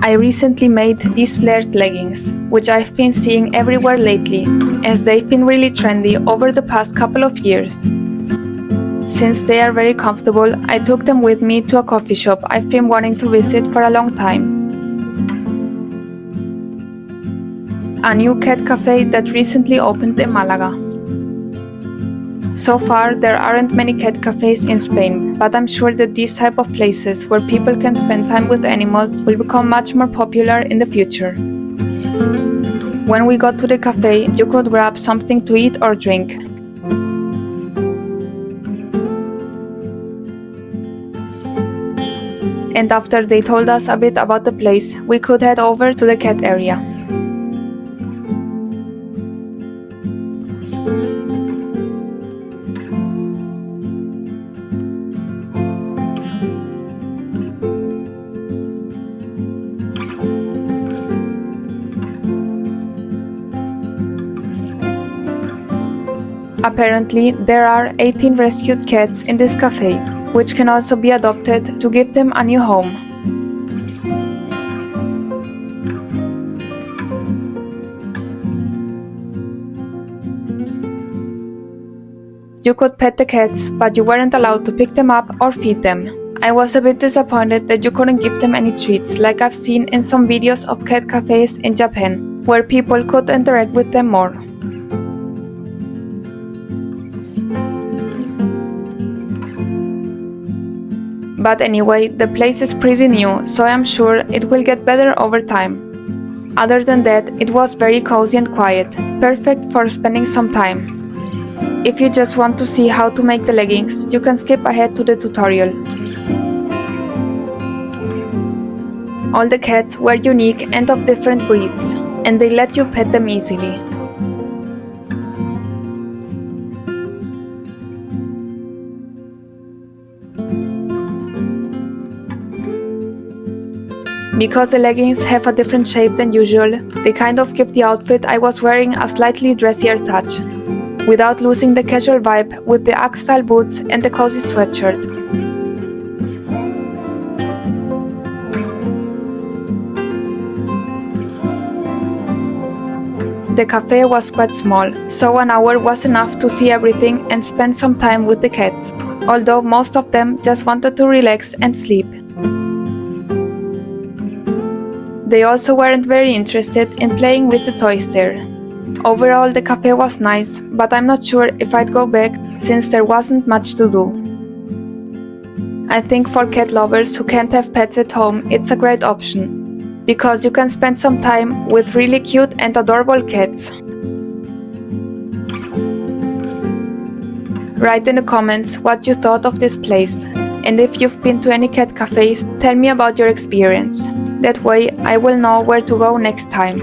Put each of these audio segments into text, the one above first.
I recently made these flared leggings, which I've been seeing everywhere lately, as they've been really trendy over the past couple of years. Since they are very comfortable, I took them with me to a coffee shop I've been wanting to visit for a long time. A new cat cafe that recently opened in Malaga. So far, there aren't many cat cafes in Spain, but I'm sure that these type of places where people can spend time with animals will become much more popular in the future. When we got to the cafe, you could grab something to eat or drink. And after they told us a bit about the place, we could head over to the cat area. Apparently, there are 18 rescued cats in this cafe, which can also be adopted to give them a new home. You could pet the cats, but you weren't allowed to pick them up or feed them. I was a bit disappointed that you couldn't give them any treats like I've seen in some videos of cat cafes in Japan, where people could interact with them more. But anyway, the place is pretty new, so I'm sure it will get better over time. Other than that, it was very cozy and quiet, perfect for spending some time. If you just want to see how to make the leggings, you can skip ahead to the tutorial. All the cats were unique and of different breeds, and they let you pet them easily. Because the leggings have a different shape than usual, they kind of give the outfit I was wearing a slightly dressier touch, without losing the casual vibe with the Ugg-style boots and the cozy sweatshirt. The cafe was quite small, so an hour was enough to see everything and spend some time with the cats, although most of them just wanted to relax and sleep. They also weren't very interested in playing with the toys there. Overall, the cafe was nice, but I'm not sure if I'd go back since there wasn't much to do. I think for cat lovers who can't have pets at home, it's a great option, because you can spend some time with really cute and adorable cats. Write in the comments what you thought of this place, and if you've been to any cat cafes, tell me about your experience. That way, I will know where to go next time.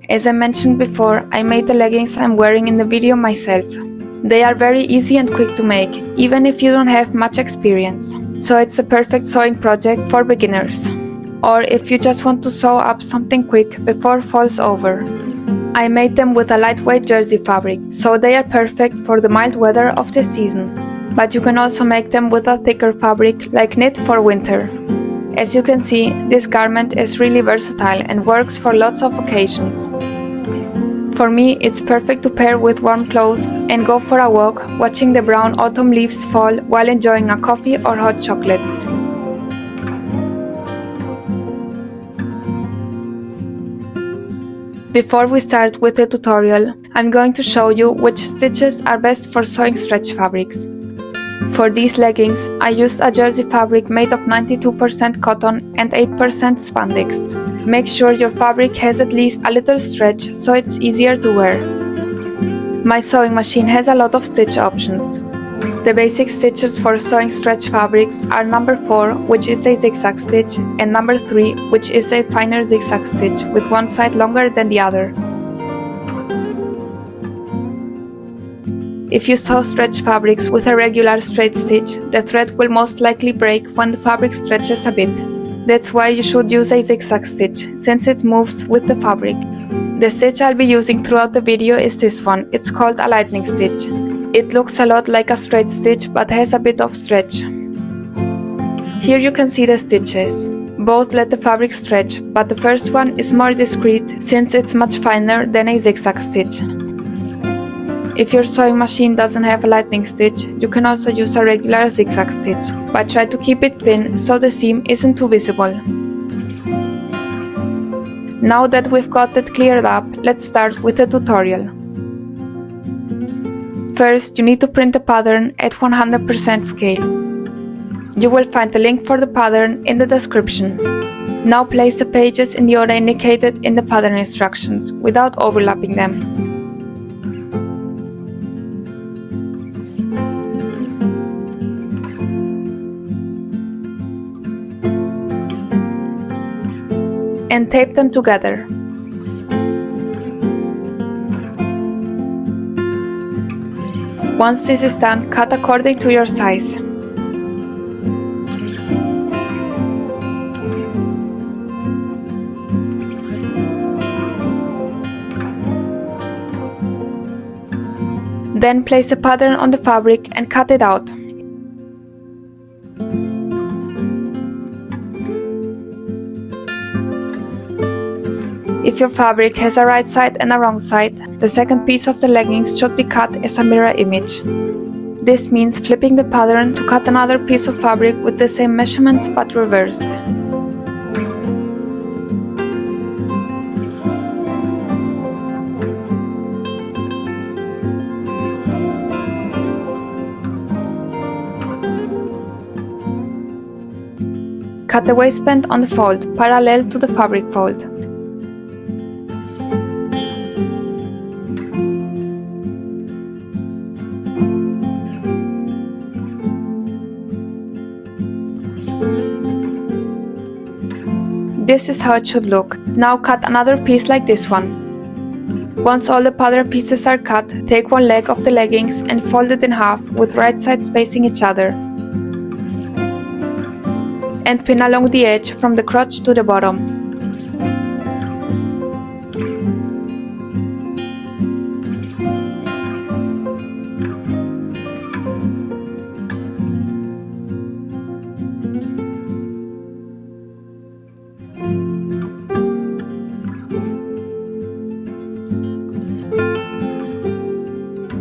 As I mentioned before, I made the leggings I'm wearing in the video myself. They are very easy and quick to make, even if you don't have much experience. So it's a perfect sewing project for beginners. Or if you just want to sew up something quick before fall's over. I made them with a lightweight jersey fabric, so they are perfect for the mild weather of the season. But you can also make them with a thicker fabric like knit for winter. As you can see, this garment is really versatile and works for lots of occasions. For me, it's perfect to pair with warm clothes and go for a walk, watching the brown autumn leaves fall while enjoying a coffee or hot chocolate. Before we start with the tutorial, I'm going to show you which stitches are best for sewing stretch fabrics. For these leggings, I used a jersey fabric made of 92% cotton and 8% spandex. Make sure your fabric has at least a little stretch so it's easier to wear. My sewing machine has a lot of stitch options. The basic stitches for sewing stretch fabrics are number 4, which is a zigzag stitch, and number 3, which is a finer zigzag stitch with one side longer than the other. If you sew stretch fabrics with a regular straight stitch, the thread will most likely break when the fabric stretches a bit. That's why you should use a zigzag stitch, since it moves with the fabric. The stitch I'll be using throughout the video is this one. It's called a lightning stitch. It looks a lot like a straight stitch but has a bit of stretch. Here you can see the stitches. Both let the fabric stretch, but the first one is more discreet since it's much finer than a zigzag stitch. If your sewing machine doesn't have a lightning stitch, you can also use a regular zigzag stitch, but try to keep it thin so the seam isn't too visible. Now that we've got it cleared up, let's start with the tutorial. First, you need to print the pattern at 100% scale. You will find the link for the pattern in the description. Now place the pages in the order indicated in the pattern instructions, without overlapping them. And tape them together. Once this is done, cut according to your size. Then place the pattern on the fabric and cut it out. If your fabric has a right side and a wrong side, the second piece of the leggings should be cut as a mirror image. This means flipping the pattern to cut another piece of fabric with the same measurements but reversed. Cut the waistband on the fold, parallel to the fabric fold. This is how it should look. Now cut another piece like this one. Once all the pattern pieces are cut, take one leg of the leggings and fold it in half with right sides facing each other. And pin along the edge from the crotch to the bottom.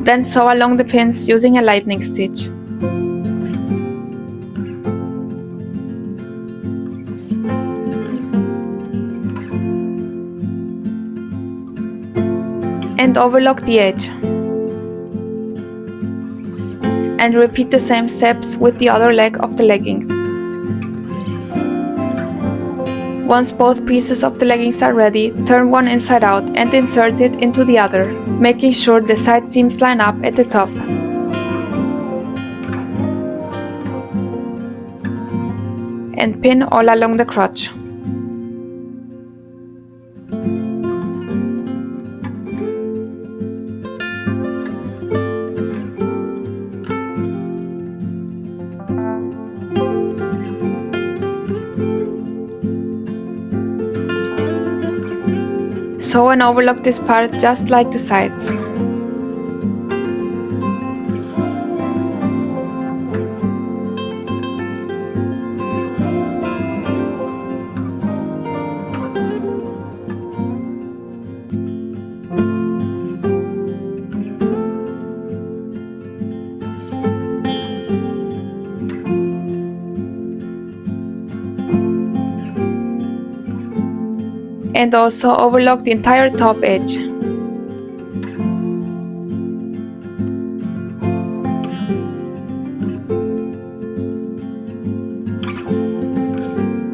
Then sew along the pins using a lightning stitch. And overlock the edge. And repeat the same steps with the other leg of the leggings. Once both pieces of the leggings are ready, turn one inside out and insert it into the other, making sure the side seams line up at the top. And pin all along the crotch. Sew and overlock this part just like the sides. And also overlock the entire top edge.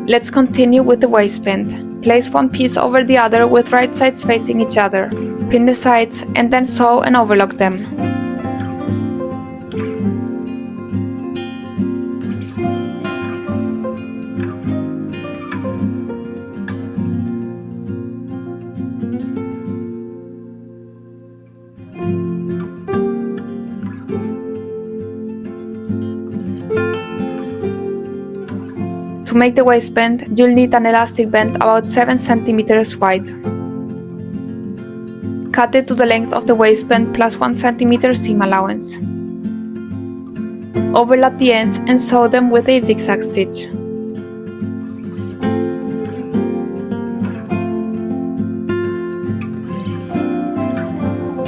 Let's continue with the waistband. Place one piece over the other with right sides facing each other. Pin the sides and then sew and overlock them. To make the waistband, you'll need an elastic band about 7 cm wide. cut it to the length of the waistband plus 1 cm seam allowance. Overlap the ends and sew them with a zigzag stitch.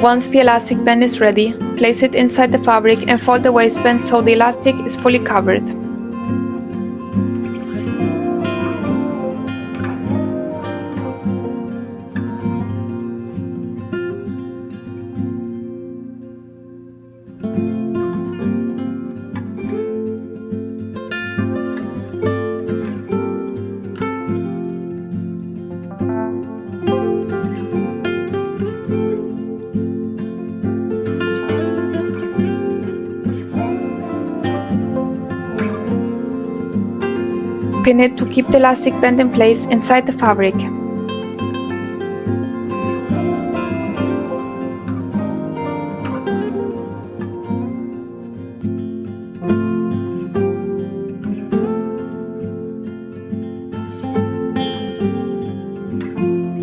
Once the elastic band is ready, place it inside the fabric and fold the waistband so the elastic is fully covered. Pin it to keep the elastic band in place inside the fabric.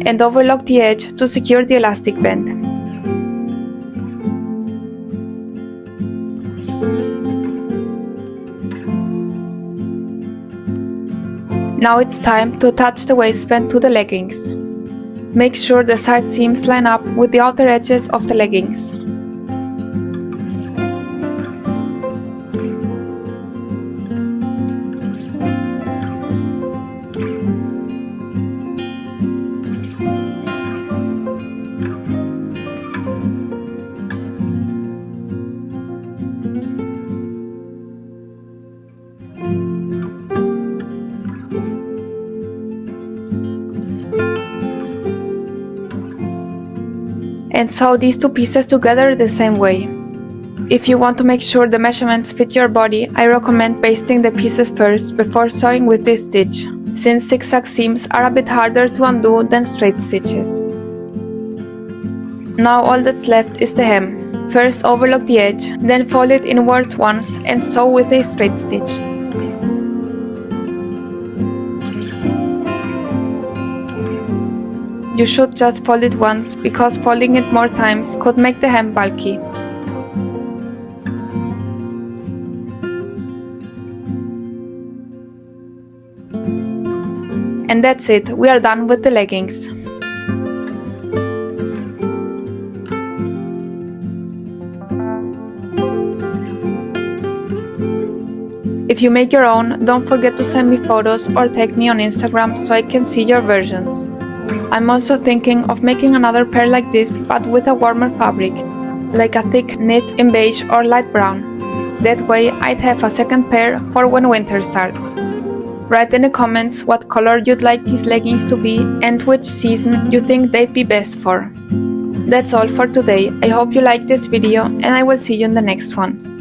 And overlock the edge to secure the elastic band. Now it's time to attach the waistband to the leggings. Make sure the side seams line up with the outer edges of the leggings. And sew these two pieces together the same way. If you want to make sure the measurements fit your body, I recommend basting the pieces first before sewing with this stitch, since zigzag seams are a bit harder to undo than straight stitches. Now all that's left is the hem. First overlock the edge, then fold it inward once and sew with a straight stitch. You should just fold it once, because folding it more times could make the hem bulky. And that's it, we are done with the leggings. If you make your own, don't forget to send me photos or tag me on Instagram so I can see your versions. I'm also thinking of making another pair like this, but with a warmer fabric, like a thick knit in beige or light brown. That way I'd have a second pair for when winter starts. Write in the comments what color you'd like these leggings to be and which season you think they'd be best for. That's all for today. I hope you liked this video and I will see you in the next one.